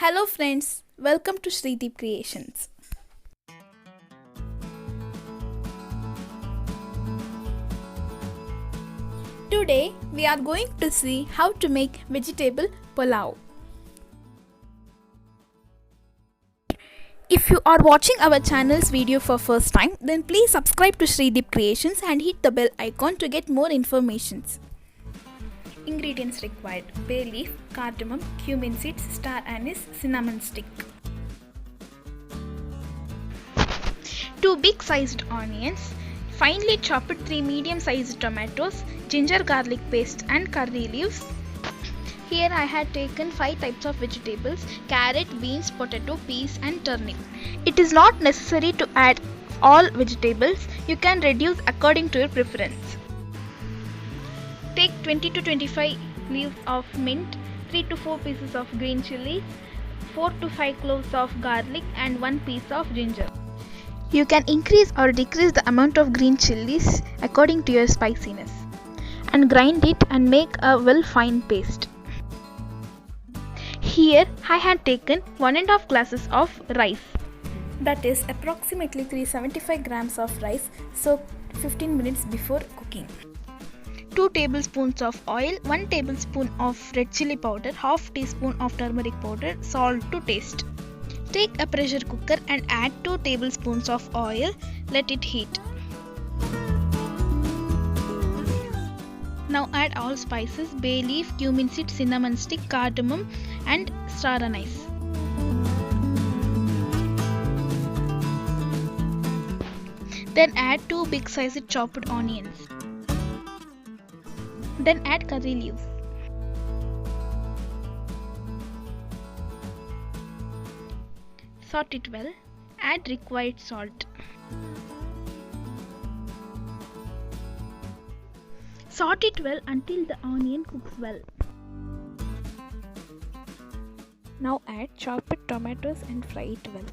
Hello friends, welcome to SreeDeep Creations. Today we are going to see how to make vegetable pulao. If you are watching our channel's video for first time, then please subscribe to SreeDeep Creations and hit the bell icon to get more informations. Ingredients required: bay leaf, cardamom, cumin seeds, star anise, cinnamon stick. 2 big sized onions, finely chopped 3 medium sized tomatoes, ginger garlic paste and curry leaves. Here I had taken 5 types of vegetables: carrot, beans, potato, peas and turnip. It is not necessary to add all vegetables, you can reduce according to your preference. Take 20 to 25 leaves of mint, 3 to 4 pieces of green chilies, 4 to 5 cloves of garlic and 1 piece of ginger. You can increase or decrease the amount of green chilies according to your spiciness and grind it and make a well fine paste. Here I had taken 1.5 glasses of rice, that is approximately 375 grams of rice, soaked 15 minutes before cooking. 2 tablespoons of oil, 1 tablespoon of red chili powder, half teaspoon of turmeric powder, salt to taste. Take a pressure cooker and add 2 tablespoons of oil, let it heat. Now add all spices: bay leaf, cumin seed, cinnamon stick, cardamom and star anise. Then add 2 big sized chopped onions. Then add curry leaves. Sort it well. Add required salt. Sort it well until the onion cooks well. Now add chopped tomatoes and fry it well.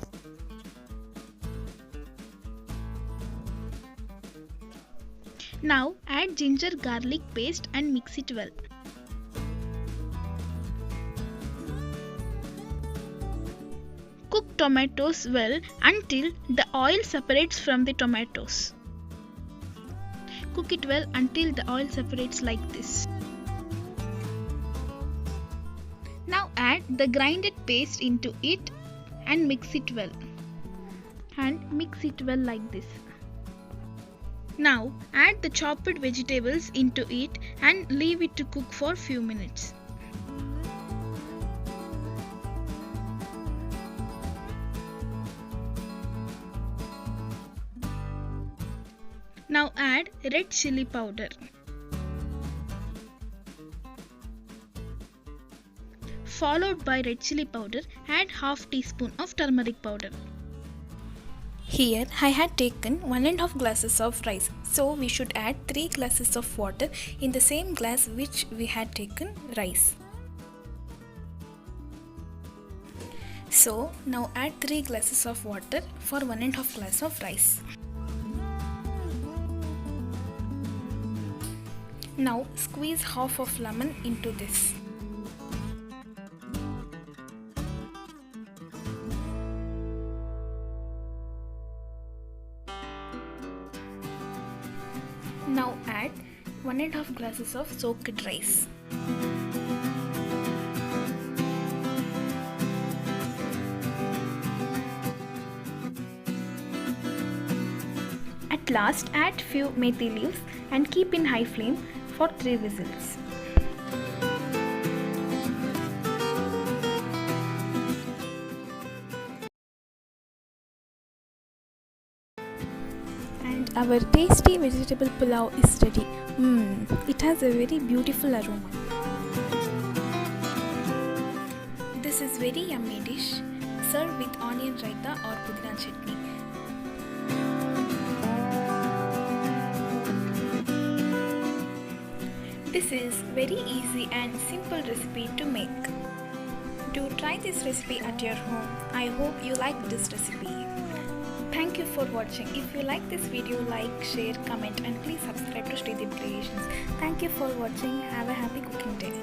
Now add ginger garlic paste and mix it well. Cook tomatoes well until the oil separates from the tomatoes. Cook it well until the oil separates like this. Now add the grinded paste into it and mix it well. And mix it well like this. Now add the chopped vegetables into it and leave it to cook for few minutes. Now add red chili powder. Followed by red chili powder, add half teaspoon of turmeric powder. Here I had taken 1.5 glasses of rice, so we should add 3 glasses of water in the same glass which we had taken rice. So now add 3 glasses of water for 1.5 glass of rice. Now squeeze half of lemon into this. Now add 1.5 glasses of soaked rice. At last add few methi leaves and keep in high flame for 3 whistles. And our tasty vegetable pulao is ready. It has a very beautiful aroma. This is very yummy dish. Serve with onion raita or pudina chutney. This is very easy and simple recipe to make. Do try this recipe at your home. I hope you like this recipe. Thank you for watching. If you like this video, like, share, comment and please subscribe to SreeDeep Creations. Thank you for watching. Have a happy cooking day.